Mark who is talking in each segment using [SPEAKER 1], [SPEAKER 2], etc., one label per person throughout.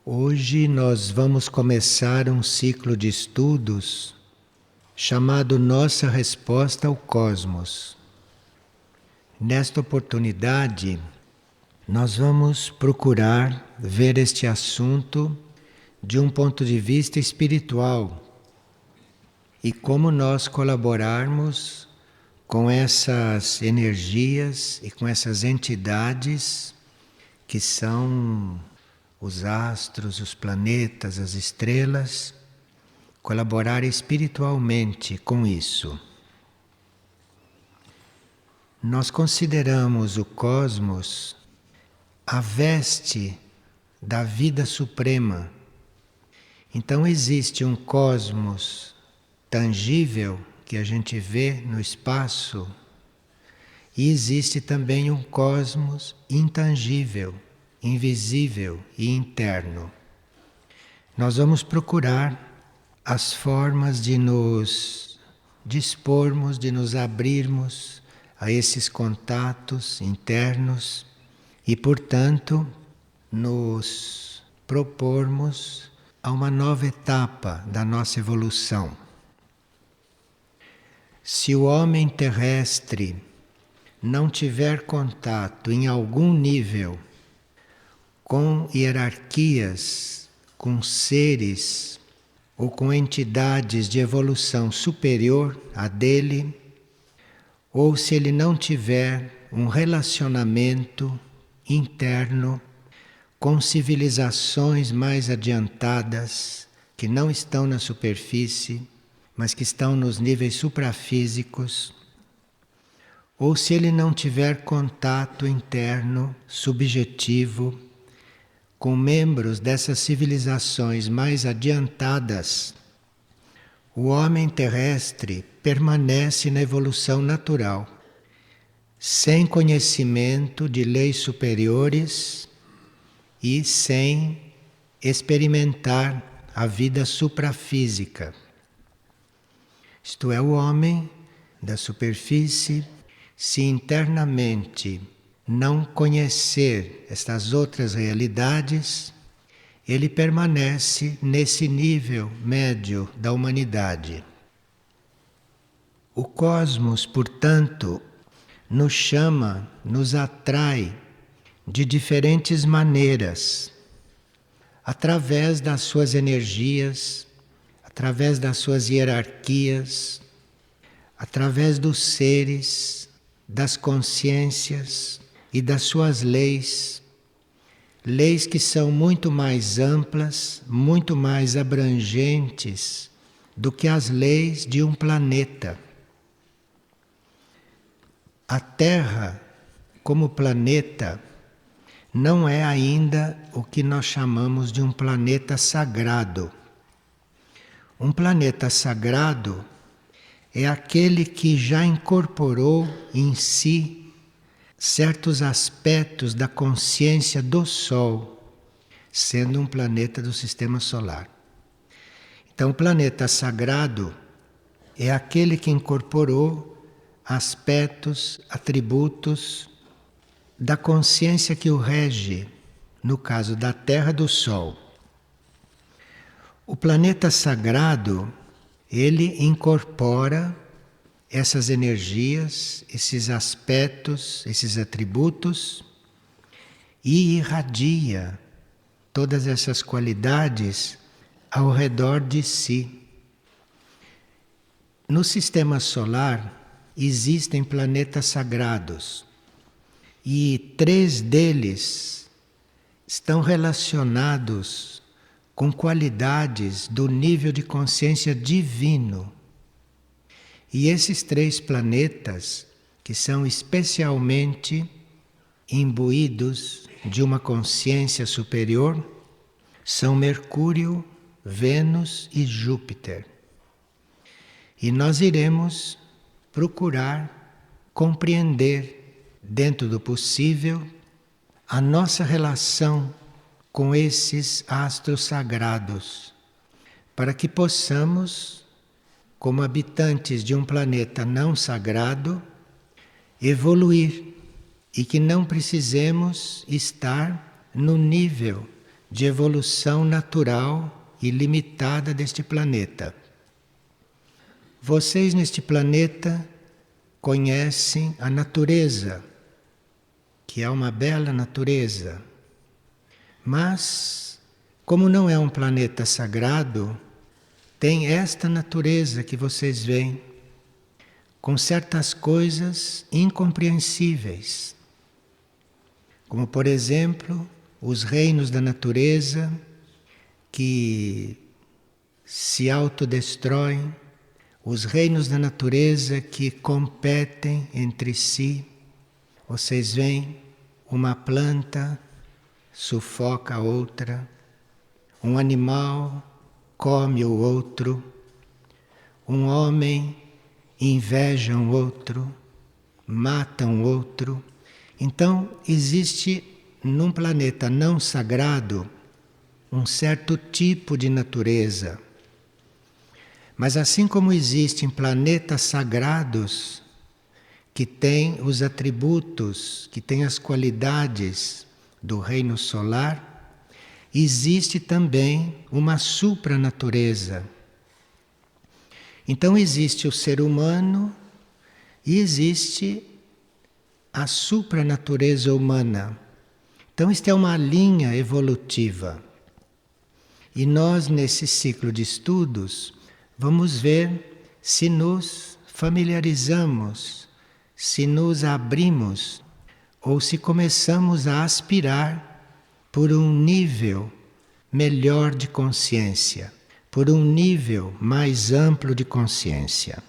[SPEAKER 1] Hoje nós vamos começar um ciclo de estudos chamado Nossa Resposta ao Cosmos. Nesta oportunidade, nós vamos procurar ver este assunto de um ponto de vista espiritual e como nós colaborarmos com essas energias e com essas entidades que são os astros, os planetas, as estrelas, colaborar espiritualmente com isso. Nós consideramos o cosmos a veste da vida suprema. Então existe um cosmos tangível que a gente vê no espaço e existe também um cosmos intangível, invisível e interno. Nós vamos procurar as formas de nos dispormos, de nos abrirmos a esses contatos internos e, portanto, nos propormos a uma nova etapa da nossa evolução. Se o homem terrestre não tiver contato em algum nível com hierarquias, com seres ou com entidades de evolução superior à dele, ou se ele não tiver um relacionamento interno com civilizações mais adiantadas, que não estão na superfície, mas que estão nos níveis suprafísicos, ou se ele não tiver contato interno, subjetivo, com membros dessas civilizações mais adiantadas, o homem terrestre permanece na evolução natural, sem conhecimento de leis superiores e sem experimentar a vida suprafísica. Isto é, o homem da superfície, se internamente não conhecer estas outras realidades, ele permanece nesse nível médio da humanidade. O cosmos, portanto, nos chama, nos atrai de diferentes maneiras, através das suas energias, através das suas hierarquias, através dos seres, das consciências e das suas leis, leis que são muito mais amplas, muito mais abrangentes do que as leis de um planeta. A Terra, como planeta, não é ainda o que nós chamamos de um planeta sagrado. Um planeta sagrado é aquele que já incorporou em si certos aspectos da consciência do Sol, sendo um planeta do Sistema Solar. Então, o planeta sagrado é aquele que incorporou aspectos, atributos da consciência que o rege, no caso da Terra, do Sol. O planeta sagrado, ele incorpora essas energias, esses aspectos, esses atributos e irradia todas essas qualidades ao redor de si. No sistema solar existem planetas sagrados e 3 deles estão relacionados com qualidades do nível de consciência divino. E esses 3 planetas, que são especialmente imbuídos de uma consciência superior, são Mercúrio, Vênus e Júpiter. E nós iremos procurar compreender, dentro do possível, a nossa relação com esses astros sagrados, para que possamos, como habitantes de um planeta não sagrado, evoluir e que não precisemos estar no nível de evolução natural e limitada deste planeta. Vocês neste planeta conhecem a natureza, que é uma bela natureza. Mas, como não é um planeta sagrado, tem esta natureza que vocês veem, com certas coisas incompreensíveis. Como, por exemplo, os reinos da natureza que se autodestroem, os reinos da natureza que competem entre si. Vocês veem uma planta sufoca a outra, um animal come o outro, um homem inveja um outro, mata um outro. Então existe num planeta não sagrado um certo tipo de natureza. Mas assim como existem planetas sagrados que têm os atributos, que têm as qualidades do reino solar, existe também uma supranatureza. Então existe o ser humano e existe a supranatureza humana. Então isto é uma linha evolutiva. E nós, nesse ciclo de estudos, vamos ver se nos familiarizamos, se nos abrimos ou se começamos a aspirar por um nível melhor de consciência, por um nível mais amplo de consciência.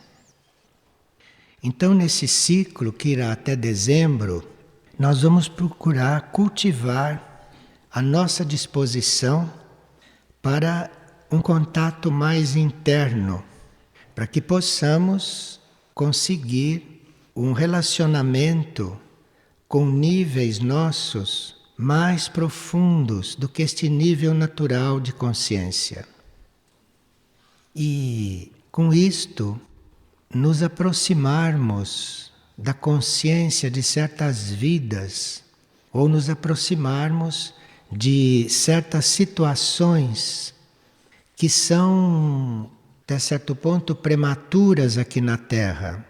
[SPEAKER 1] Então, nesse ciclo que irá até dezembro, nós vamos procurar cultivar a nossa disposição para um contato mais interno, para que possamos conseguir um relacionamento com níveis nossos mais profundos do que este nível natural de consciência. E com isto, nos aproximarmos da consciência de certas vidas, ou nos aproximarmos de certas situações que são, até certo ponto, prematuras aqui na Terra.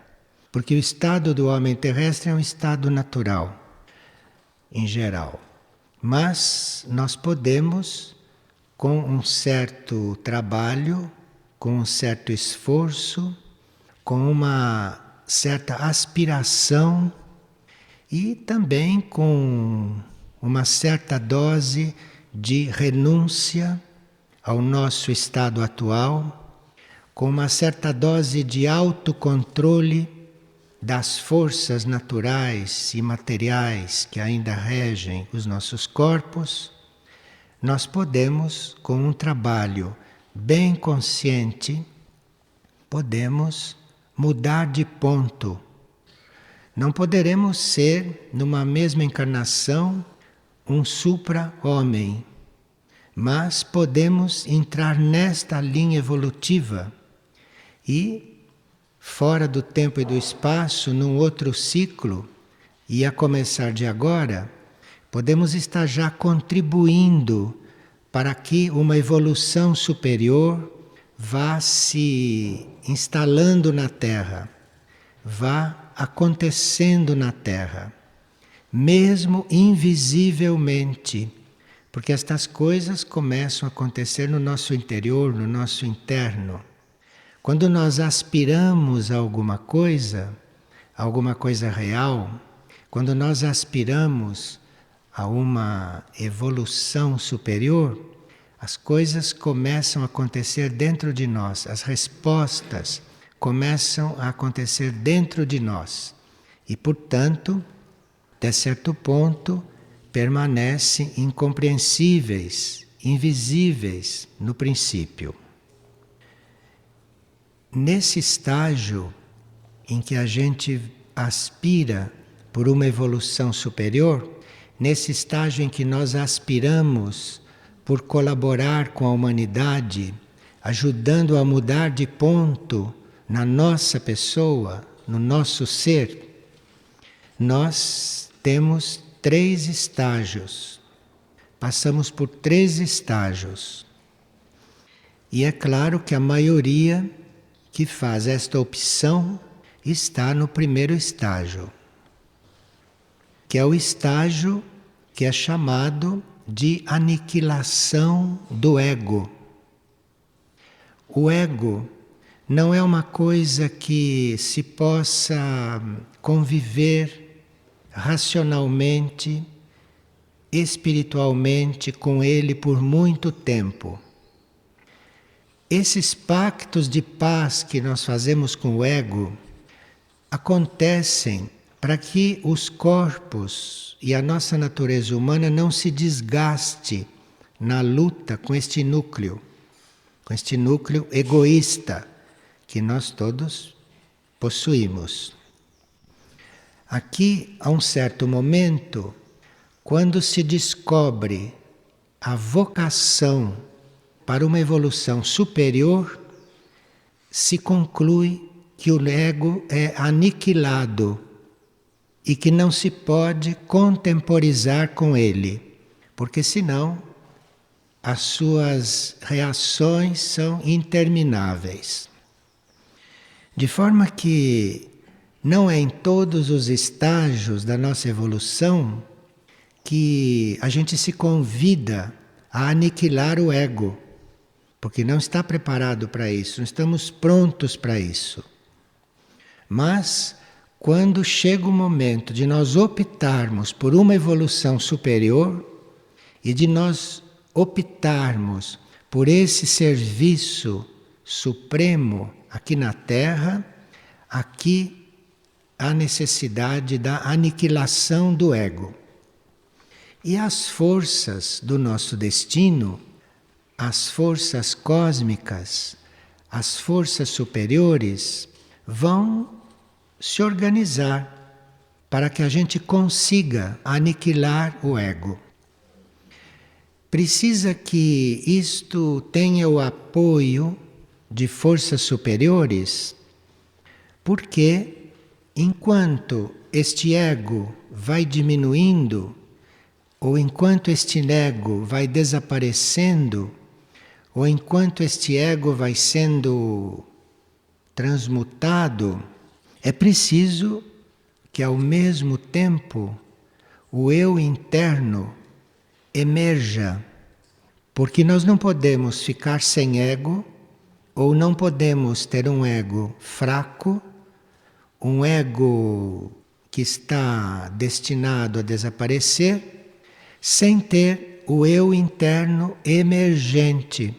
[SPEAKER 1] Porque o estado do homem terrestre é um estado natural, em geral. Mas nós podemos, com um certo trabalho, com um certo esforço, com uma certa aspiração e também com uma certa dose de renúncia ao nosso estado atual, com uma certa dose de autocontrole das forças naturais e materiais que ainda regem os nossos corpos, nós podemos, com um trabalho bem consciente, podemos mudar de ponto. Não poderemos ser, numa mesma encarnação, um supra-homem, mas podemos entrar nesta linha evolutiva e, fora do tempo e do espaço, num outro ciclo, e a começar de agora, podemos estar já contribuindo para que uma evolução superior vá se instalando na Terra, vá acontecendo na Terra, mesmo invisivelmente, porque estas coisas começam a acontecer no nosso interior, no nosso interno. Quando nós aspiramos a alguma coisa real, quando nós aspiramos a uma evolução superior, as coisas começam a acontecer dentro de nós, as respostas começam a acontecer dentro de nós. E, portanto, até certo ponto, permanecem incompreensíveis, invisíveis no princípio. Nesse estágio em que a gente aspira por uma evolução superior, nesse estágio em que nós aspiramos por colaborar com a humanidade, ajudando a mudar de ponto na nossa pessoa, no nosso ser, nós temos 3 estágios. passamos por 3 estágios. E é claro que a maioria que faz esta opção está no primeiro estágio, que é o estágio que é chamado de aniquilação do ego. O ego não é uma coisa que se possa conviver racionalmente, espiritualmente com ele por muito tempo. Esses pactos de paz que nós fazemos com o ego acontecem para que os corpos e a nossa natureza humana não se desgaste na luta com este núcleo egoísta que nós todos possuímos. Aqui, a um certo momento, quando se descobre a vocação para uma evolução superior, se conclui que o ego é aniquilado e que não se pode contemporizar com ele, porque senão as suas reações são intermináveis. De forma que não é em todos os estágios da nossa evolução que a gente se convida a aniquilar o ego, porque não está preparado para isso, não estamos prontos para isso. Mas, quando chega o momento de nós optarmos por uma evolução superior e de nós optarmos por esse serviço supremo aqui na Terra, aqui há necessidade da aniquilação do ego. E as forças do nosso destino, as forças cósmicas, as forças superiores, vão se organizar para que a gente consiga aniquilar o ego. Precisa que isto tenha o apoio de forças superiores, porque enquanto este ego vai diminuindo, ou enquanto este ego vai desaparecendo, ou enquanto este ego vai sendo transmutado, é preciso que ao mesmo tempo o eu interno emerja, porque nós não podemos ficar sem ego, ou não podemos ter um ego fraco, um ego que está destinado a desaparecer, sem ter o eu interno emergente.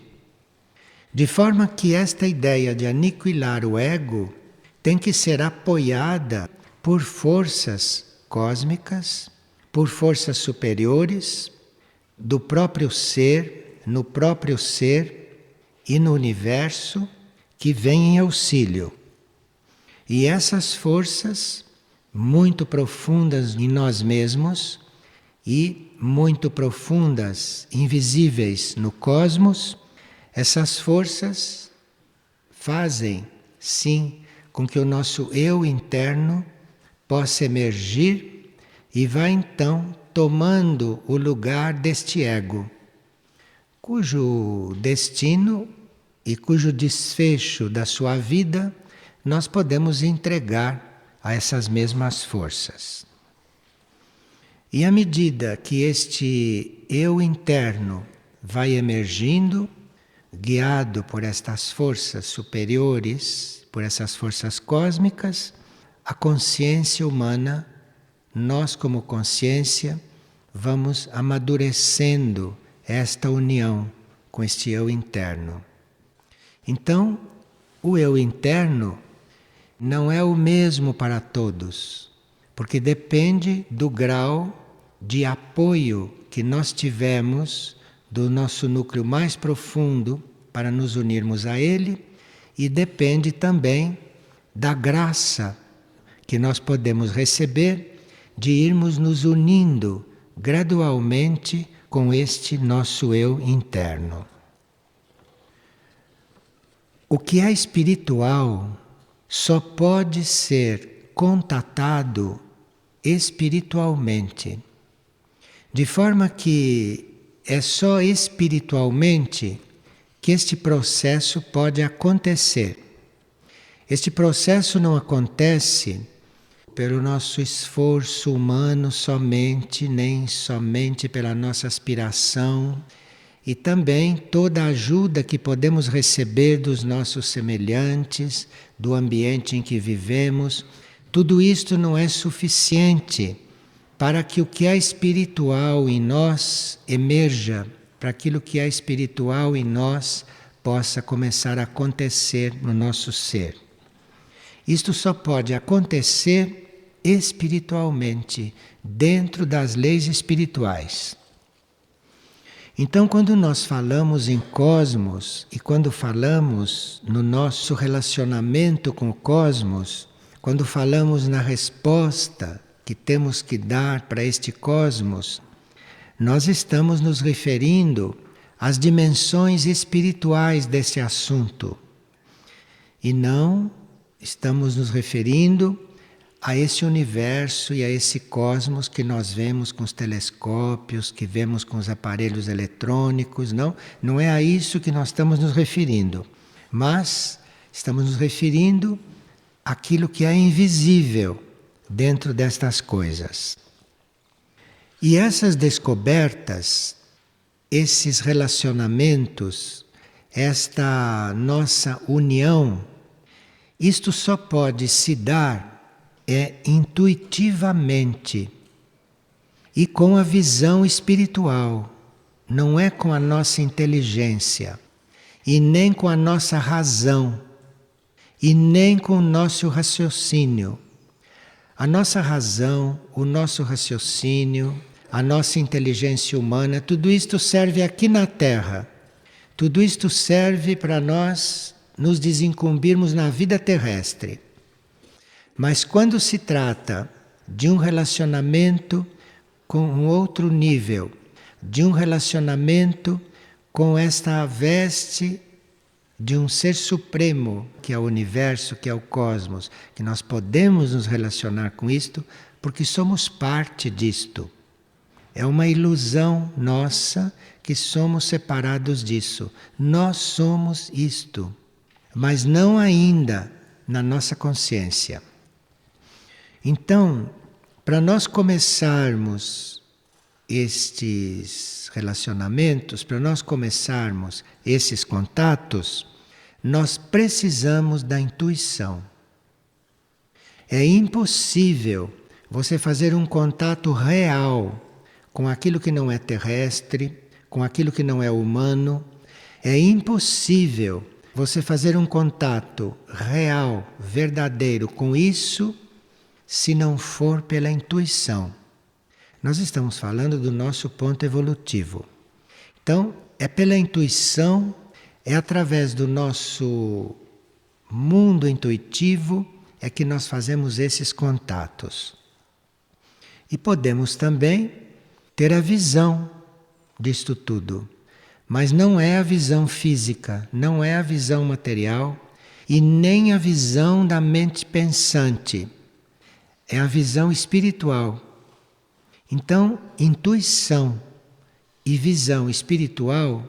[SPEAKER 1] De forma que esta ideia de aniquilar o ego tem que ser apoiada por forças cósmicas, por forças superiores, do próprio ser, no próprio ser e no universo que vêm em auxílio. E essas forças, muito profundas em nós mesmos e muito profundas, invisíveis no cosmos, essas forças fazem, sim, com que o nosso eu interno possa emergir e vai então tomando o lugar deste ego, cujo destino e cujo desfecho da sua vida nós podemos entregar a essas mesmas forças. E à medida que este eu interno vai emergindo, guiado por estas forças superiores, por essas forças cósmicas, a consciência humana, nós como consciência, vamos amadurecendo esta união com este eu interno. Então, o eu interno não é o mesmo para todos, porque depende do grau de apoio que nós tivemos do nosso núcleo mais profundo para nos unirmos a ele, e depende também da graça que nós podemos receber de irmos nos unindo gradualmente com este nosso eu interno. O que é espiritual só pode ser contatado espiritualmente, de forma que é só espiritualmente que este processo pode acontecer. Este processo não acontece pelo nosso esforço humano somente, nem somente pela nossa aspiração, e também toda a ajuda que podemos receber dos nossos semelhantes, do ambiente em que vivemos. Tudo isto não é suficiente para que o que é espiritual em nós emerja, para aquilo que é espiritual em nós possa começar a acontecer no nosso ser. Isto só pode acontecer espiritualmente, dentro das leis espirituais. Então, quando nós falamos em cosmos e quando falamos no nosso relacionamento com o cosmos, quando falamos na resposta que temos que dar para este cosmos, nós estamos nos referindo às dimensões espirituais desse assunto. E não estamos nos referindo a esse universo e a esse cosmos que nós vemos com os telescópios, que vemos com os aparelhos eletrônicos, não é a isso que nós estamos nos referindo. Mas estamos nos referindo àquilo que é invisível dentro destas coisas. E essas descobertas, esses relacionamentos, esta nossa união, isto só pode se dar intuitivamente e com a visão espiritual, não é com a nossa inteligência e nem com a nossa razão e nem com o nosso raciocínio. A nossa razão, o nosso raciocínio, a nossa inteligência humana, tudo isto serve aqui na Terra. Tudo isto serve para nós nos desincumbirmos na vida terrestre. Mas quando se trata de um relacionamento com um outro nível, de um relacionamento com esta veste de um ser supremo, que é o universo, que é o cosmos, que nós podemos nos relacionar com isto, porque somos parte disto. É uma ilusão nossa que somos separados disso. Nós somos isto, mas não ainda na nossa consciência. Então, para nós começarmos estes relacionamentos, para nós começarmos esses contatos, nós precisamos da intuição. É impossível você fazer um contato real com aquilo que não é terrestre, com aquilo que não é humano. É impossível você fazer um contato real, verdadeiro com isso, se não for pela intuição. Nós estamos falando do nosso ponto evolutivo. Então, é pela intuição, é através do nosso mundo intuitivo, é que nós fazemos esses contatos. E podemos também ter a visão disto tudo. Mas não é a visão física, não é a visão material e nem a visão da mente pensante. É a visão espiritual. Então, intuição e visão espiritual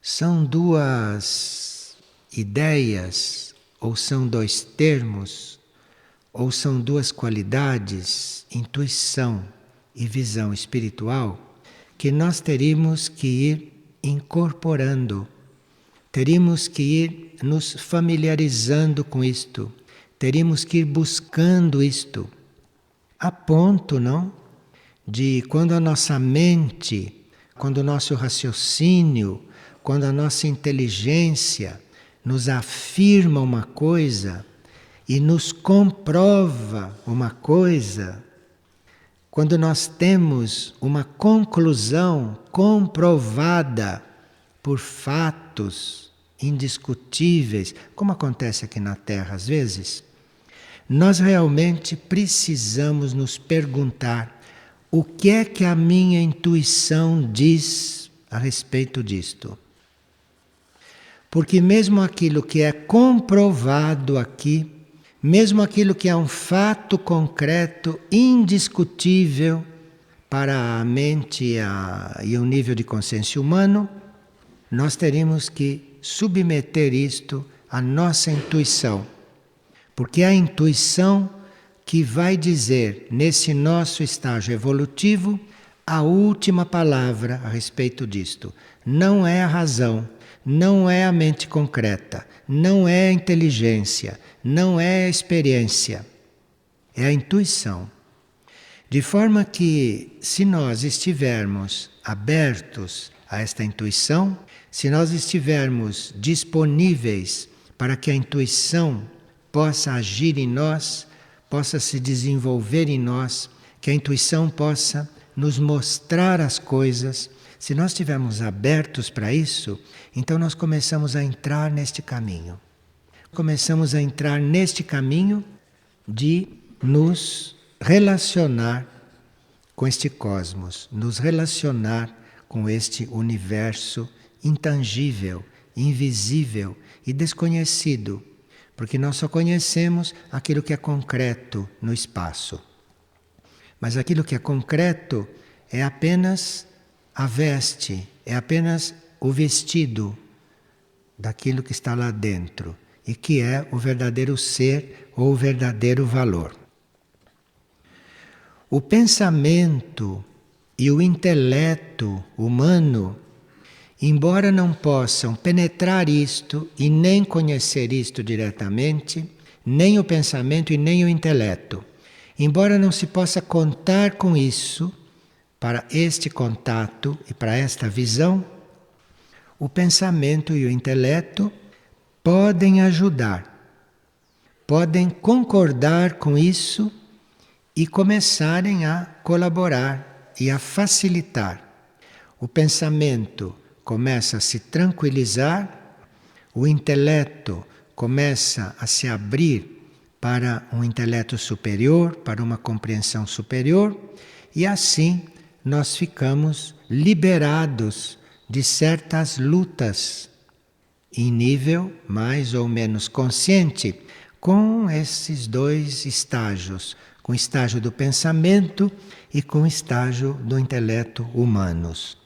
[SPEAKER 1] são duas ideias, ou são dois termos, ou são duas qualidades, intuição e visão espiritual, que nós teríamos que ir incorporando, teríamos que ir nos familiarizando com isto, teríamos que ir buscando isto, a ponto, não, de quando a nossa mente, quando o nosso raciocínio, quando a nossa inteligência nos afirma uma coisa e nos comprova uma coisa, quando nós temos uma conclusão comprovada por fatos indiscutíveis, como acontece aqui na Terra às vezes, nós realmente precisamos nos perguntar o que é que a minha intuição diz a respeito disto. Porque mesmo aquilo que é comprovado aqui, mesmo aquilo que é um fato concreto, indiscutível, para a mente e o nível de consciência humano, nós teríamos que submeter isto à nossa intuição. Porque é a intuição que vai dizer, nesse nosso estágio evolutivo, a última palavra a respeito disto. Não é a razão, não é a mente concreta, não é a inteligência, não é a experiência. É a intuição. De forma que, se nós estivermos abertos a esta intuição, se nós estivermos disponíveis para que a intuição possa agir em nós, possa se desenvolver em nós, que a intuição possa nos mostrar as coisas, se nós estivermos abertos para isso, então nós começamos a entrar neste caminho. Começamos a entrar neste caminho de nos relacionar com este cosmos, nos relacionar com este universo intangível, invisível e desconhecido, porque nós só conhecemos aquilo que é concreto no espaço. Mas aquilo que é concreto é apenas a veste, é apenas o vestido daquilo que está lá dentro e que é o verdadeiro ser ou o verdadeiro valor. O pensamento e o intelecto humano, embora não possam penetrar isto e nem conhecer isto diretamente, nem o pensamento e nem o intelecto, embora não se possa contar com isso para este contato e para esta visão, o pensamento e o intelecto podem ajudar, podem concordar com isso e começarem a colaborar e a facilitar. O pensamento começa a se tranquilizar, o intelecto começa a se abrir para um intelecto superior, para uma compreensão superior, e assim nós ficamos liberados de certas lutas em nível mais ou menos consciente com esses dois estágios, com o estágio do pensamento e com o estágio do intelecto humanos.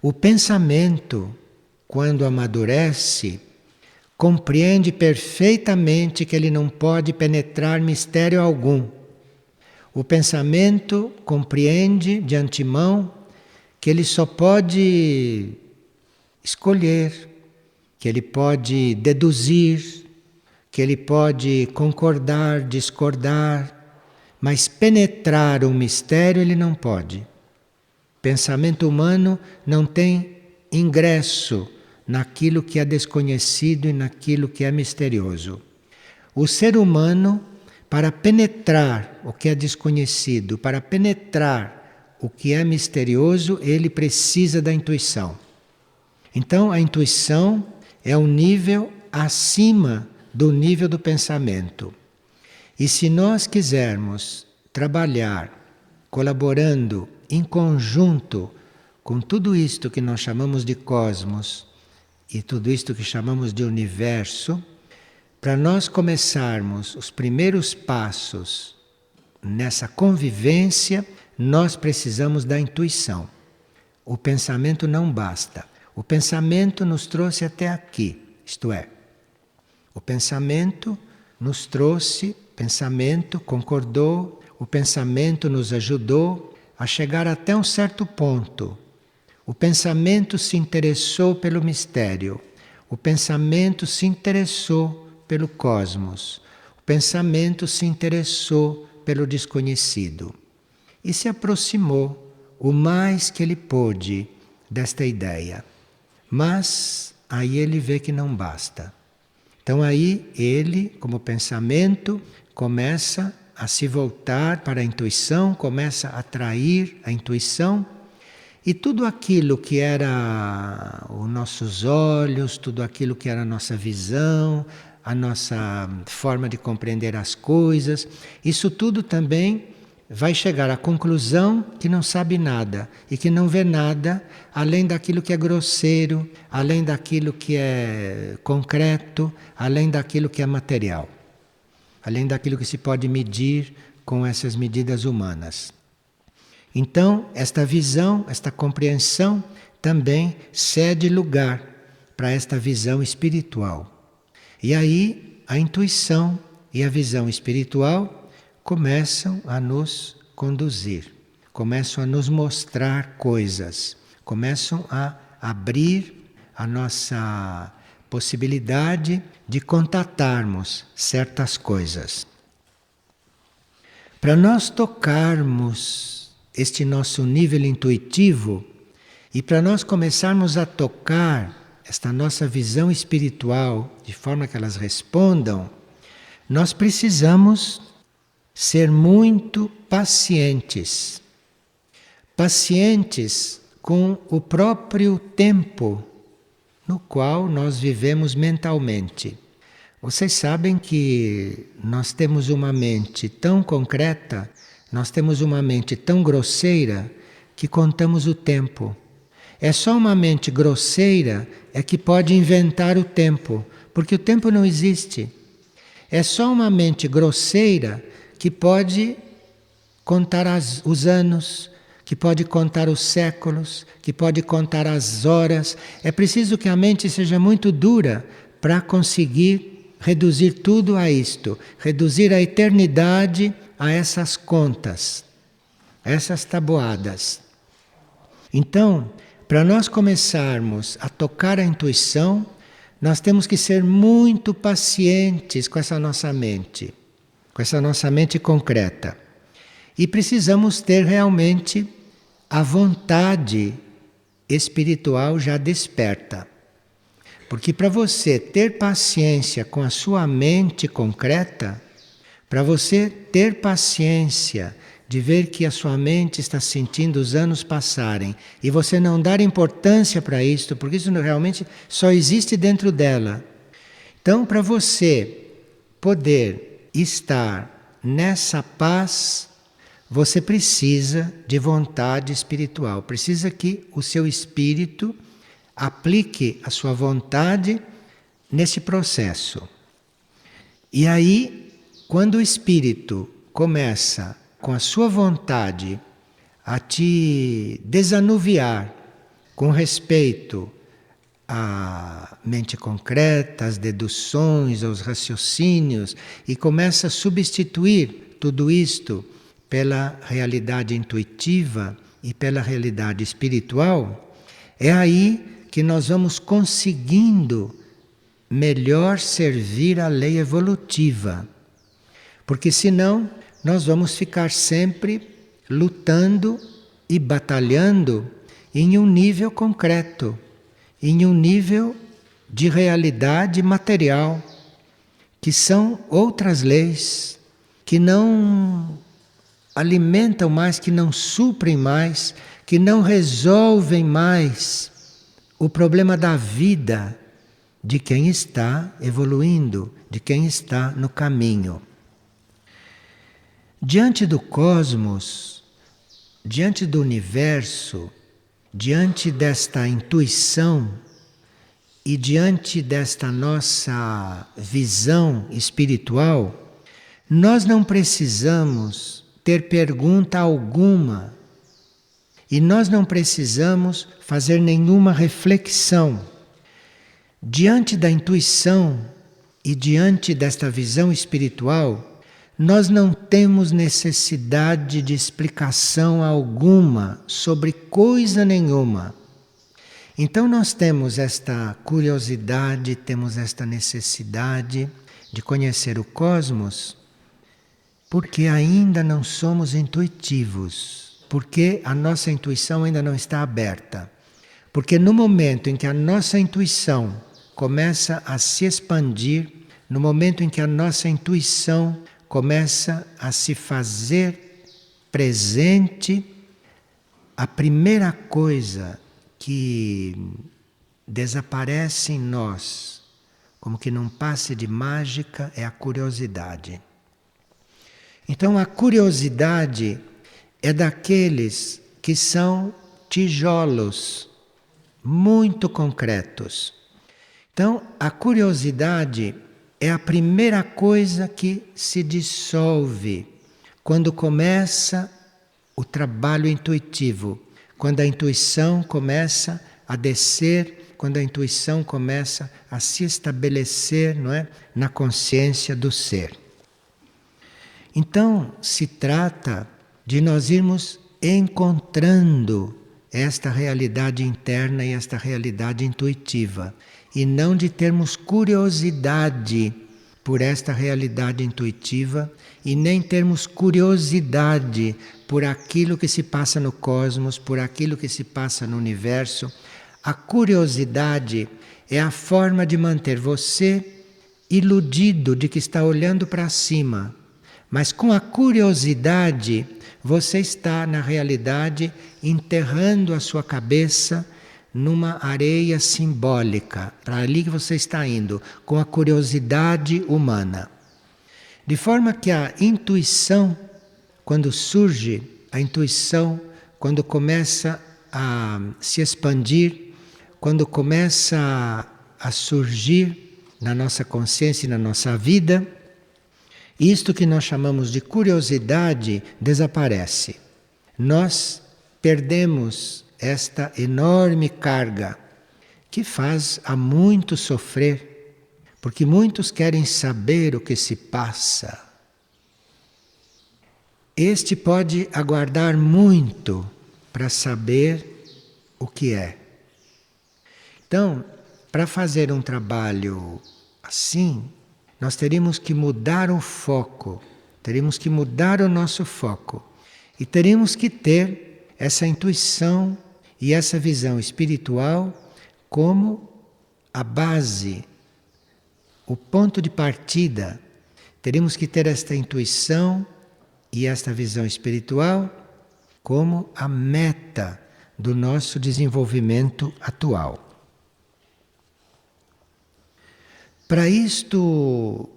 [SPEAKER 1] O pensamento, quando amadurece, compreende perfeitamente que ele não pode penetrar mistério algum. O pensamento compreende de antemão que ele só pode escolher, que ele pode deduzir, que ele pode concordar, discordar, mas penetrar um mistério ele não pode. Pensamento humano não tem ingresso naquilo que é desconhecido e naquilo que é misterioso. O ser humano, para penetrar o que é desconhecido, para penetrar o que é misterioso, ele precisa da intuição. Então, a intuição é um nível acima do nível do pensamento. E se nós quisermos trabalhar colaborando em conjunto com tudo isto que nós chamamos de cosmos e tudo isto que chamamos de universo, para nós começarmos os primeiros passos nessa convivência, nós precisamos da intuição. O pensamento não basta. O pensamento nos trouxe até aqui, isto é, o pensamento nos trouxe, o pensamento concordou, o pensamento nos ajudou a chegar até um certo ponto. O pensamento se interessou pelo mistério, o pensamento se interessou pelo cosmos, o pensamento se interessou pelo desconhecido e se aproximou o mais que ele pôde desta ideia. Mas aí ele vê que não basta. Então aí ele, como pensamento, começa a se voltar para a intuição, começa a atrair a intuição, e tudo aquilo que era os nossos olhos, tudo aquilo que era a nossa visão, a nossa forma de compreender as coisas, isso tudo também vai chegar à conclusão que não sabe nada e que não vê nada além daquilo que é grosseiro, além daquilo que é concreto, além daquilo que é material, além daquilo que se pode medir com essas medidas humanas. Então, esta visão, esta compreensão também cede lugar para esta visão espiritual. E aí a intuição e a visão espiritual começam a nos conduzir, começam a nos mostrar coisas, começam a abrir a nossa possibilidade de contatarmos certas coisas. Para nós tocarmos este nosso nível intuitivo e para nós começarmos a tocar esta nossa visão espiritual de forma que elas respondam, nós precisamos ser muito pacientes. Pacientes com o próprio tempo no qual nós vivemos mentalmente. Vocês sabem que nós temos uma mente tão concreta, nós temos uma mente tão grosseira que contamos o tempo. É só uma mente grosseira é que pode inventar o tempo, porque o tempo não existe. É só uma mente grosseira que pode contar os anos, que pode contar os séculos, que pode contar as horas. É preciso que a mente seja muito dura para conseguir reduzir tudo a isto, reduzir a eternidade a essas contas, a essas tabuadas. Então, para nós começarmos a tocar a intuição, nós temos que ser muito pacientes com essa nossa mente concreta. E precisamos ter realmente a vontade espiritual já desperta. Porque para você ter paciência com a sua mente concreta, para você ter paciência de ver que a sua mente está sentindo os anos passarem e você não dar importância para isto, porque isso realmente só existe dentro dela. Então, para você poder estar nessa paz, você precisa de vontade espiritual, precisa que o seu espírito aplique a sua vontade nesse processo. E aí, quando o espírito começa com a sua vontade a te desanuviar com respeito à mente concreta, às deduções, aos raciocínios, e começa a substituir tudo isto pela realidade intuitiva e pela realidade espiritual, é aí que nós vamos conseguindo melhor servir a lei evolutiva. Porque senão nós vamos ficar sempre lutando e batalhando em um nível concreto, em um nível de realidade material, que são outras leis, que não alimentam mais, que não suprem mais, que não resolvem mais o problema da vida de quem está evoluindo, de quem está no caminho. Diante do cosmos, diante do universo, diante desta intuição e diante desta nossa visão espiritual, nós não precisamos ter pergunta alguma e nós não precisamos fazer nenhuma reflexão. Diante da intuição e diante desta visão espiritual, nós não temos necessidade de explicação alguma sobre coisa nenhuma. Então nós temos esta curiosidade, temos esta necessidade de conhecer o cosmos, porque ainda não somos intuitivos, porque a nossa intuição ainda não está aberta. Porque no momento em que a nossa intuição começa a se expandir, no momento em que a nossa intuição começa a se fazer presente, a primeira coisa que desaparece em nós, como que num passe de mágica, é a curiosidade. Então a curiosidade é daqueles que são tijolos muito concretos. Então a curiosidade é a primeira coisa que se dissolve quando começa o trabalho intuitivo, quando a intuição começa a descer, quando a intuição começa a se estabelecer, não é, na consciência do ser. Então, se trata de nós irmos encontrando esta realidade interna e esta realidade intuitiva, e não de termos curiosidade por esta realidade intuitiva e nem termos curiosidade por aquilo que se passa no cosmos, por aquilo que se passa no universo. A curiosidade é a forma de manter você iludido de que está olhando para cima. Mas com a curiosidade, você está, na realidade, enterrando a sua cabeça numa areia simbólica. Para ali que você está indo, com a curiosidade humana. De forma que a intuição, quando surge, a intuição, quando começa a se expandir, quando começa a surgir na nossa consciência e na nossa vida, isto que nós chamamos de curiosidade desaparece. Nós perdemos esta enorme carga que faz a muitos sofrer, porque muitos querem saber o que se passa. Este pode aguardar muito para saber o que é. Então, para fazer um trabalho assim, nós teríamos que mudar o foco, teríamos que mudar o nosso foco e teríamos que ter essa intuição e essa visão espiritual como a base, o ponto de partida. Teríamos que ter esta intuição e esta visão espiritual como a meta do nosso desenvolvimento atual. Para isto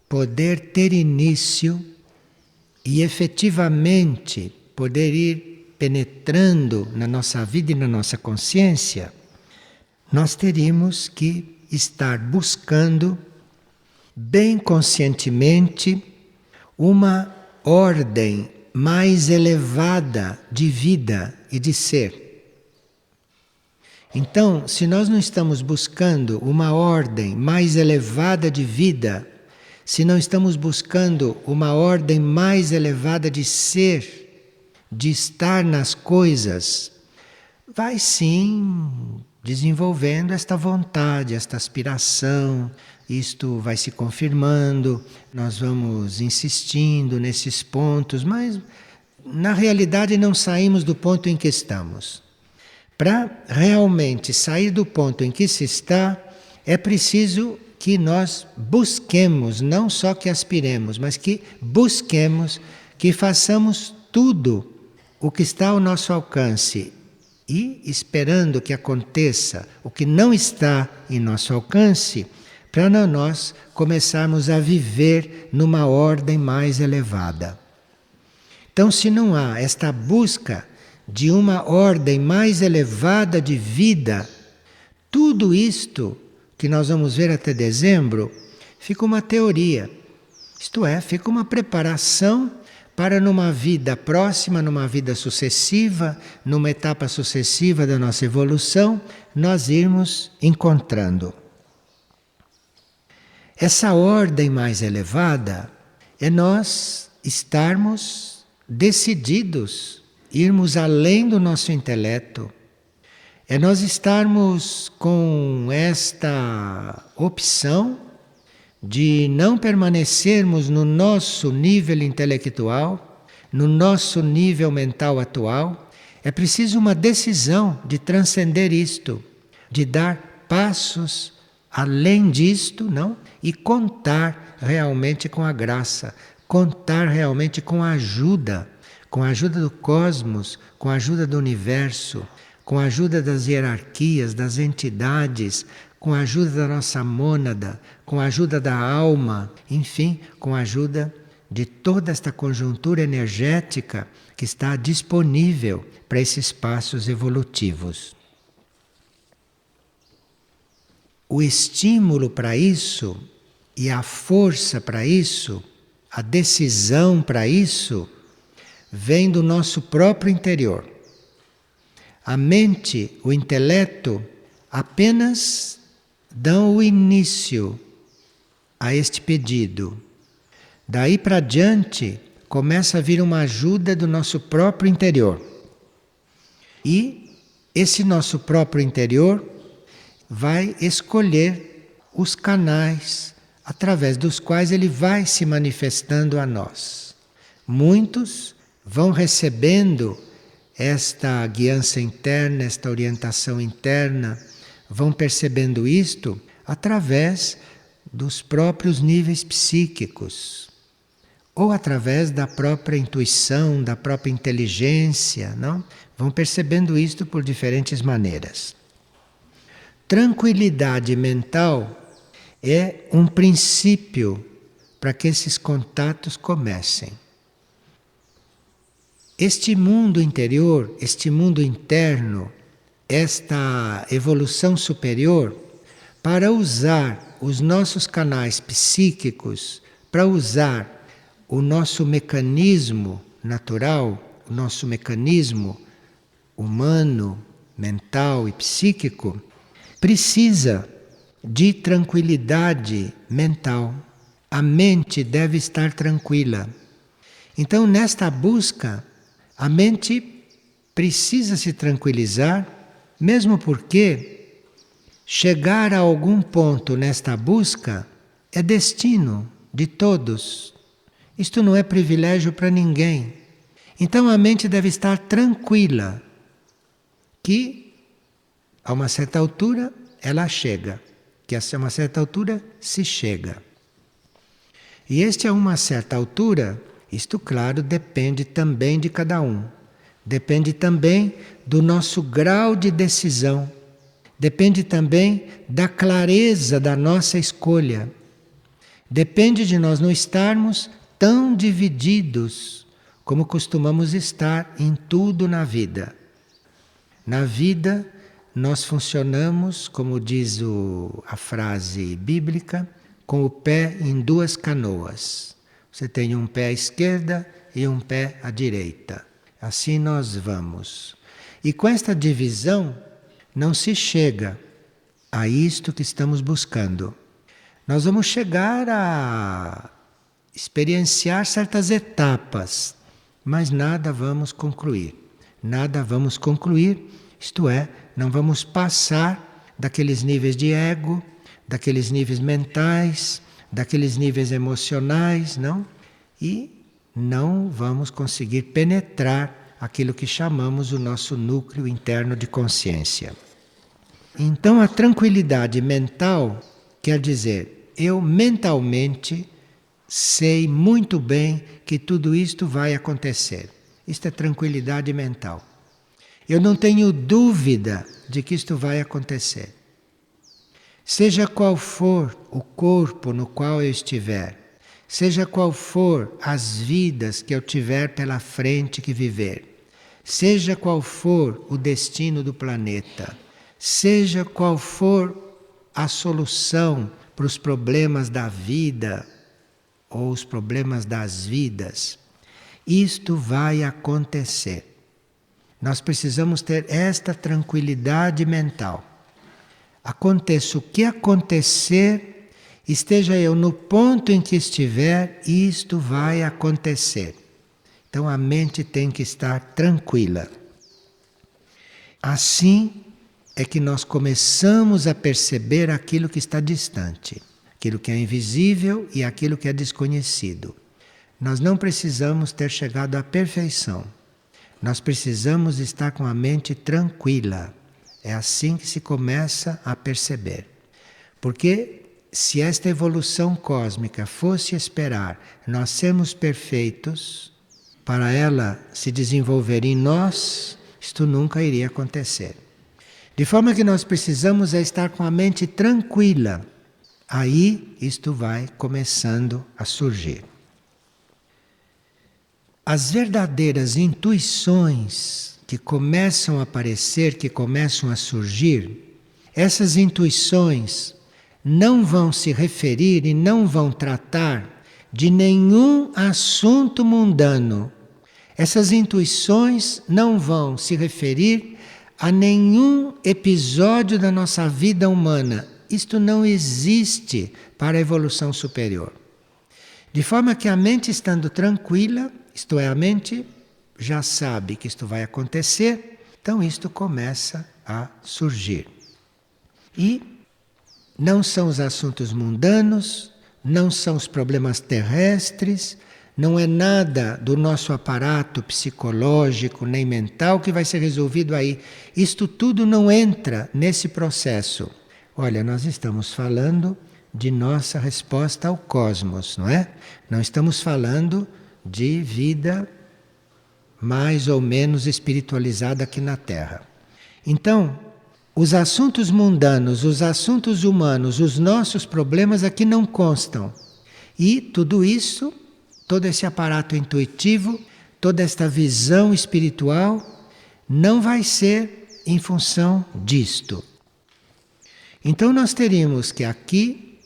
[SPEAKER 1] poder ter início e efetivamente poder ir penetrando na nossa vida e na nossa consciência, nós teríamos que estar buscando bem conscientemente uma ordem mais elevada de vida e de ser. Então, se nós não estamos buscando uma ordem mais elevada de vida, se não estamos buscando uma ordem mais elevada de ser, de estar nas coisas, vai sim desenvolvendo esta vontade, esta aspiração, isto vai se confirmando, nós vamos insistindo nesses pontos, mas na realidade não saímos do ponto em que estamos. Para realmente sair do ponto em que se está, é preciso que nós busquemos, não só que aspiremos, mas que busquemos, que façamos tudo o que está ao nosso alcance e esperando que aconteça o que não está em nosso alcance, para nós começarmos a viver numa ordem mais elevada. Então, se não há esta busca de uma ordem mais elevada de vida, tudo isto que nós vamos ver até dezembro fica uma teoria. Isto é, fica uma preparação para numa vida próxima, numa vida sucessiva, numa etapa sucessiva da nossa evolução, nós irmos encontrando. Essa ordem mais elevada é nós estarmos decididos, irmos além do nosso intelecto, é nós estarmos com esta opção de não permanecermos no nosso nível intelectual, no nosso nível mental atual. É preciso uma decisão de transcender isto, de dar passos além disto, não? E contar realmente com a graça, contar realmente com a ajuda do cosmos, com a ajuda do universo, com a ajuda das hierarquias, das entidades, com a ajuda da nossa mônada, com a ajuda da alma, enfim, com a ajuda de toda esta conjuntura energética que está disponível para esses passos evolutivos. O estímulo para isso e a força para isso, a decisão para isso, vem do nosso próprio interior. A mente, o intelecto, apenas dão o início a este pedido. Daí para diante, começa a vir uma ajuda do nosso próprio interior. E esse nosso próprio interior vai escolher os canais através dos quais ele vai se manifestando a nós. Muitos vão recebendo esta guiança interna, esta orientação interna, vão percebendo isto através dos próprios níveis psíquicos, ou através da própria intuição, da própria inteligência, não? Vão percebendo isto por diferentes maneiras. Tranquilidade mental é um princípio para que esses contatos comecem. Este mundo interior, este mundo interno, esta evolução superior, para usar os nossos canais psíquicos, para usar o nosso mecanismo natural, o nosso mecanismo humano, mental e psíquico, precisa de tranquilidade mental. A mente deve estar tranquila. Então, nesta busca, a mente precisa se tranquilizar, mesmo porque chegar a algum ponto nesta busca é destino de todos. Isto não é privilégio para ninguém. Então a mente deve estar tranquila, que a uma certa altura ela chega, que a uma certa altura se chega. E este a uma certa altura, isto, claro, depende também de cada um. Depende também do nosso grau de decisão. Depende também da clareza da nossa escolha. Depende de nós não estarmos tão divididos como costumamos estar em tudo na vida. Na vida, nós funcionamos, como diz a frase bíblica, com o pé em duas canoas. Você tem um pé à esquerda e um pé à direita. Assim nós vamos. E com esta divisão não se chega a isto que estamos buscando. Nós vamos chegar a experienciar certas etapas, mas nada vamos concluir. Nada vamos concluir, isto é, não vamos passar daqueles níveis de ego, daqueles níveis mentais, daqueles níveis emocionais, não? E não vamos conseguir penetrar aquilo que chamamos o nosso núcleo interno de consciência. Então a tranquilidade mental quer dizer, eu mentalmente sei muito bem que tudo isto vai acontecer. Isto é tranquilidade mental. Eu não tenho dúvida de que isto vai acontecer. Seja qual for o corpo no qual eu estiver, seja qual for as vidas que eu tiver pela frente que viver, seja qual for o destino do planeta, seja qual for a solução para os problemas da vida ou os problemas das vidas, isto vai acontecer. Nós precisamos ter esta tranquilidade mental. Aconteça o que acontecer, esteja eu no ponto em que estiver, isto vai acontecer. Então a mente tem que estar tranquila. Assim é que nós começamos a perceber aquilo que está distante, aquilo que é invisível e aquilo que é desconhecido. Nós não precisamos ter chegado à perfeição. Nós precisamos estar com a mente tranquila. É assim que se começa a perceber. Porque se esta evolução cósmica fosse esperar nós sermos perfeitos, para ela se desenvolver em nós, isto nunca iria acontecer. De forma que nós precisamos é estar com a mente tranquila. Aí isto vai começando a surgir. As verdadeiras intuições que começam a aparecer, que começam a surgir, essas intuições não vão se referir e não vão tratar de nenhum assunto mundano. Essas intuições não vão se referir a nenhum episódio da nossa vida humana. Isto não existe para a evolução superior. De forma que a mente estando tranquila, isto é, a mente já sabe que isto vai acontecer, então isto começa a surgir. E não são os assuntos mundanos, não são os problemas terrestres, não é nada do nosso aparato psicológico nem mental que vai ser resolvido aí. Isto tudo não entra nesse processo. Olha, nós estamos falando de nossa resposta ao cosmos, não é? Não estamos falando de vida mais ou menos espiritualizada aqui na Terra. Então, os assuntos mundanos, os assuntos humanos, os nossos problemas aqui não constam. E tudo isso, todo esse aparato intuitivo, toda esta visão espiritual, não vai ser em função disto. Então nós teríamos que aqui,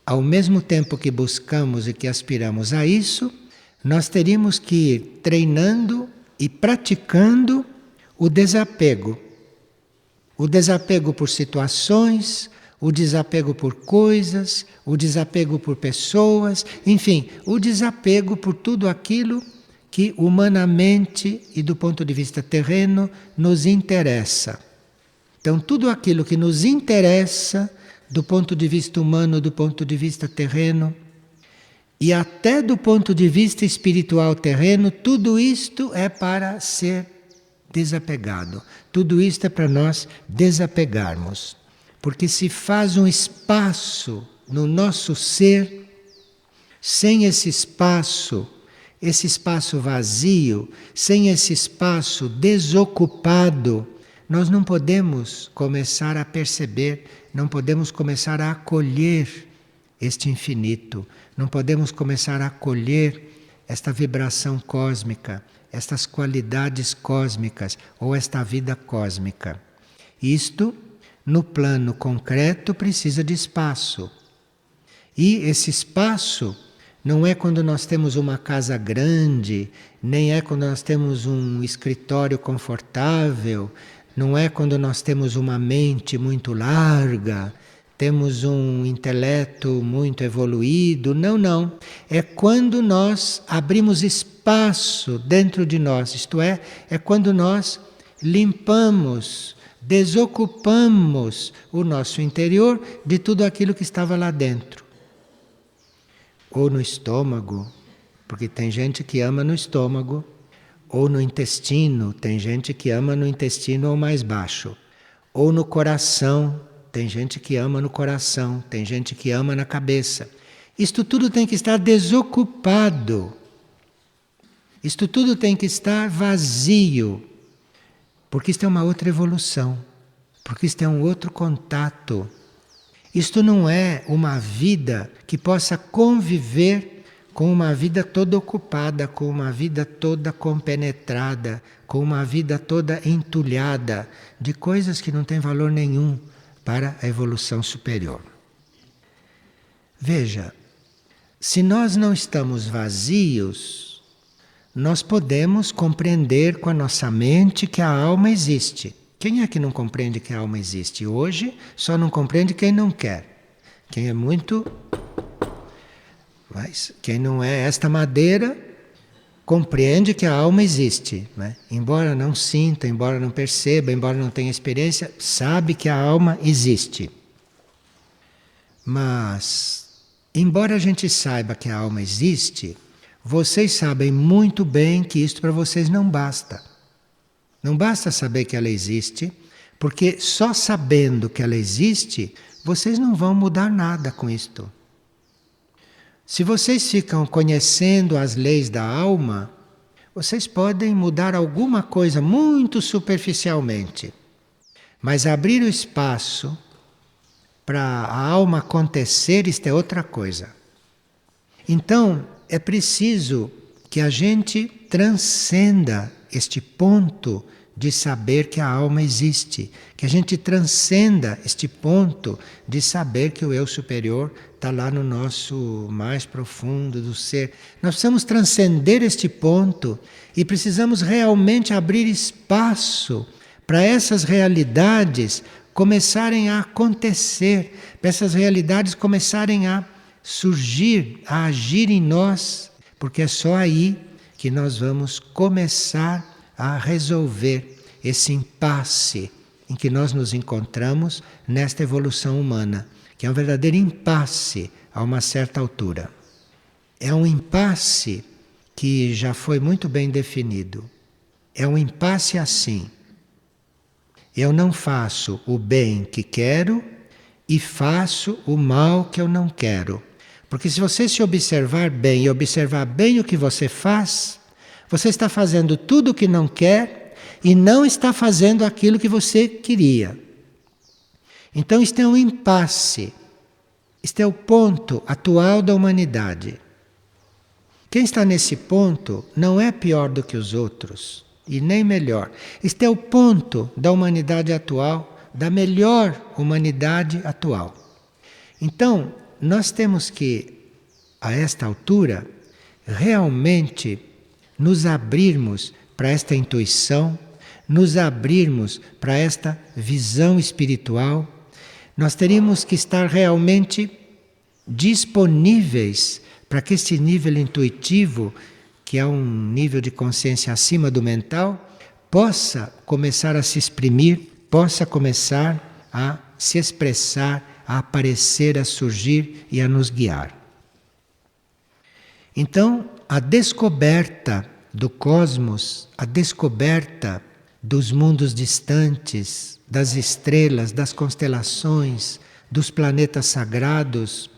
[SPEAKER 1] ao mesmo tempo que buscamos e que aspiramos a isso, nós teríamos que ir treinando e praticando o desapego. O desapego por situações, o desapego por coisas, o desapego por pessoas, enfim, o desapego por tudo aquilo que humanamente e do ponto de vista terreno nos interessa. Então, tudo aquilo que nos interessa do ponto de vista humano, do ponto de vista terreno e até do ponto de vista espiritual terreno, tudo isto é para ser desapegado. Tudo isto é para nós desapegarmos. Porque se faz um espaço no nosso ser, sem esse espaço vazio, sem esse espaço desocupado, nós não podemos começar a perceber, não podemos começar a acolher este infinito, não podemos começar a acolher esta vibração cósmica, estas qualidades cósmicas ou esta vida cósmica. Isto, no plano concreto, precisa de espaço. E esse espaço não é quando nós temos uma casa grande, nem é quando nós temos um escritório confortável, não é quando nós temos uma mente muito larga, temos um intelecto muito evoluído. Não, não. É quando nós abrimos espaço dentro de nós, isto é quando nós limpamos, desocupamos o nosso interior de tudo aquilo que estava lá dentro. Ou no estômago, porque tem gente que ama no estômago, ou no intestino, tem gente que ama no intestino ou mais baixo, ou no coração, tem gente que ama no coração, tem gente que ama na cabeça. Isto tudo tem que estar desocupado. Isto tudo tem que estar vazio. Porque isto é uma outra evolução. Porque isto é um outro contato. Isto não é uma vida que possa conviver com uma vida toda ocupada, com uma vida toda compenetrada, com uma vida toda entulhada de coisas que não têm valor nenhum para a evolução superior. Veja, se nós não estamos vazios, nós podemos compreender com a nossa mente que a alma existe. Quem é que não compreende que a alma existe? Hoje só não compreende quem não quer. Quem é muito... Mas quem não é esta madeira compreende que a alma existe, né? Embora não sinta, embora não perceba, embora não tenha experiência, sabe que a alma existe. Mas, embora a gente saiba que a alma existe, vocês sabem muito bem que isto para vocês não basta. Não basta saber que ela existe, porque só sabendo que ela existe, vocês não vão mudar nada com isto. Se vocês ficam conhecendo as leis da alma, vocês podem mudar alguma coisa muito superficialmente. Mas abrir o espaço para a alma acontecer, isto é outra coisa. Então, é preciso que a gente transcenda este ponto de saber que a alma existe, que a gente transcenda este ponto de saber que o eu superior está lá no nosso mais profundo do ser. Nós precisamos transcender este ponto e precisamos realmente abrir espaço para essas realidades começarem a acontecer, para essas realidades começarem a surgir, a agir em nós, porque é só aí que nós vamos começar a resolver esse impasse em que nós nos encontramos nesta evolução humana, que é um verdadeiro impasse a uma certa altura. É um impasse que já foi muito bem definido. É um impasse assim: eu não faço o bem que quero e faço o mal que eu não quero. Porque se você se observar bem e observar bem o que você faz, você está fazendo tudo o que não quer e não está fazendo aquilo que você queria. Então isto é um impasse. Este é o ponto atual da humanidade. Quem está nesse ponto não é pior do que os outros, e nem melhor. Este é o ponto da humanidade atual, da melhor humanidade atual. Então, nós temos que, a esta altura, realmente nos abrirmos para esta intuição, nos abrirmos para esta visão espiritual. Nós teríamos que estar realmente disponíveis para que este nível intuitivo, que é um nível de consciência acima do mental, possa começar a se exprimir, possa começar a se expressar, a aparecer, a surgir e a nos guiar. Então, a descoberta do cosmos, a descoberta dos mundos distantes, das estrelas, das constelações, dos planetas sagrados,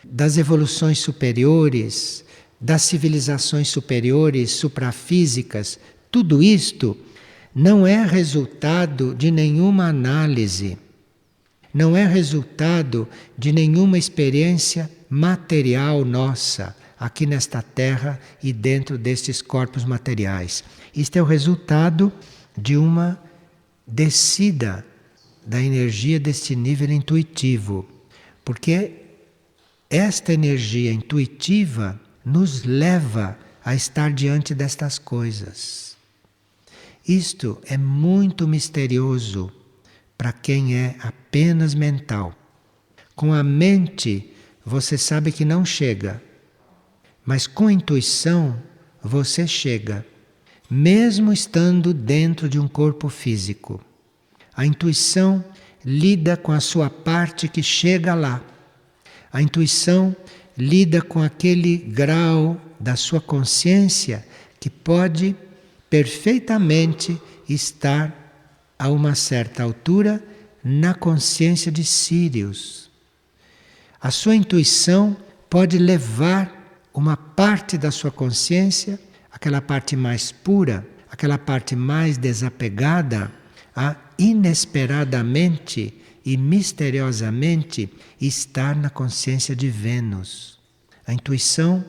[SPEAKER 1] das evoluções superiores, das civilizações superiores, suprafísicas, tudo isto não é resultado de nenhuma análise, não é resultado de nenhuma experiência material nossa, aqui nesta Terra e dentro destes corpos materiais. Isto é o resultado de uma descida da energia deste nível intuitivo, porque esta energia intuitiva nos leva a estar diante destas coisas. Isto é muito misterioso para quem é apenas mental. Com a mente você sabe que não chega, mas com a intuição você chega, mesmo estando dentro de um corpo físico. A intuição lida com a sua parte que chega lá. A intuição lida com aquele grau da sua consciência que pode perfeitamente estar a uma certa altura na consciência de Sírius. A sua intuição pode levar uma parte da sua consciência, aquela parte mais pura, aquela parte mais desapegada, a inesperadamente e misteriosamente estar na consciência de Vênus. A intuição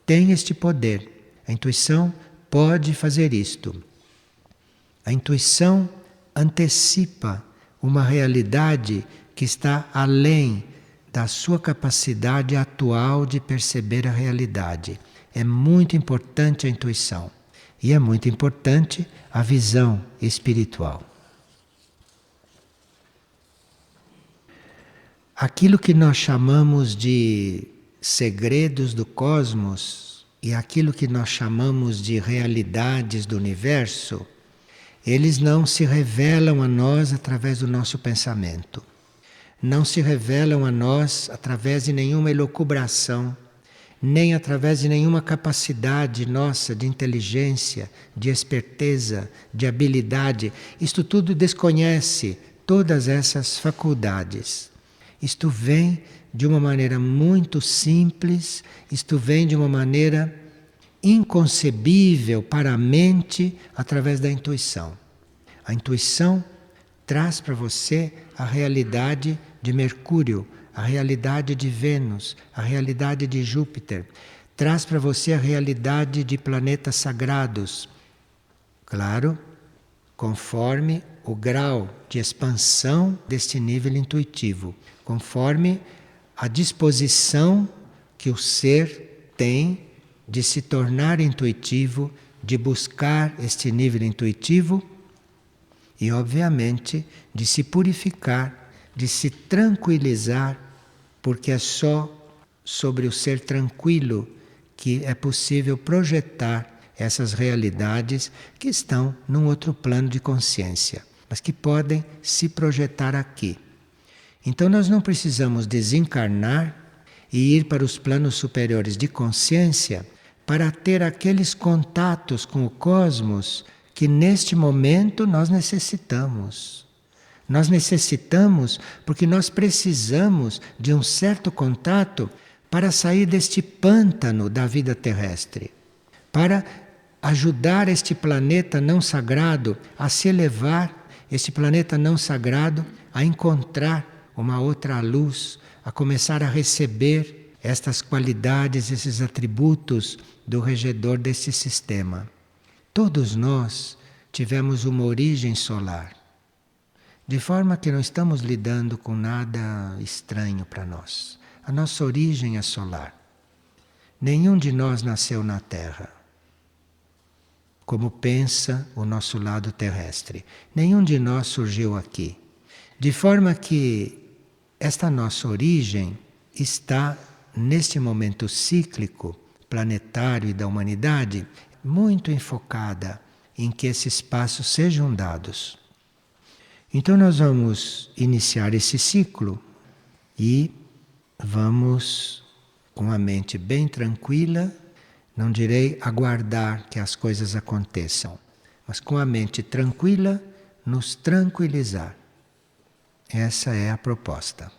[SPEAKER 1] tem este poder. A intuição pode fazer isto. A intuição antecipa uma realidade que está além da sua capacidade atual de perceber a realidade. É muito importante a intuição e é muito importante a visão espiritual. Aquilo que nós chamamos de segredos do cosmos e aquilo que nós chamamos de realidades do universo, eles não se revelam a nós através do nosso pensamento. Não se revelam a nós através de nenhuma elucubração, nem através de nenhuma capacidade nossa de inteligência, de esperteza, de habilidade. Isto tudo desconhece todas essas faculdades. Isto vem de uma maneira muito simples, isto vem de uma maneira inconcebível para a mente através da intuição. A intuição traz para você a realidade de Mercúrio, a realidade de Vênus, a realidade de Júpiter. Traz para você a realidade de planetas sagrados. Claro, conforme o grau de expansão deste nível intuitivo, conforme a disposição que o ser tem de se tornar intuitivo, de buscar este nível intuitivo e, obviamente, de se purificar, de se tranquilizar, porque é só sobre o ser tranquilo que é possível projetar essas realidades que estão num outro plano de consciência, mas que podem se projetar aqui. Então nós não precisamos desencarnar e ir para os planos superiores de consciência para ter aqueles contatos com o cosmos que neste momento nós necessitamos. Nós necessitamos porque nós precisamos de um certo contato para sair deste pântano da vida terrestre, para ajudar este planeta não sagrado a se elevar, este planeta não sagrado a encontrar uma outra luz, a começar a receber estas qualidades, esses atributos do regedor deste sistema. Todos nós tivemos uma origem solar, de forma que não estamos lidando com nada estranho para nós. A nossa origem é solar. Nenhum de nós nasceu na Terra, como pensa o nosso lado terrestre. Nenhum de nós surgiu aqui. De forma que esta nossa origem está, neste momento cíclico, planetário e da humanidade, muito enfocada em que esses passos sejam dados. Então nós vamos iniciar esse ciclo e vamos, com a mente bem tranquila, não direi aguardar que as coisas aconteçam, mas com a mente tranquila, nos tranquilizar. Essa é a proposta.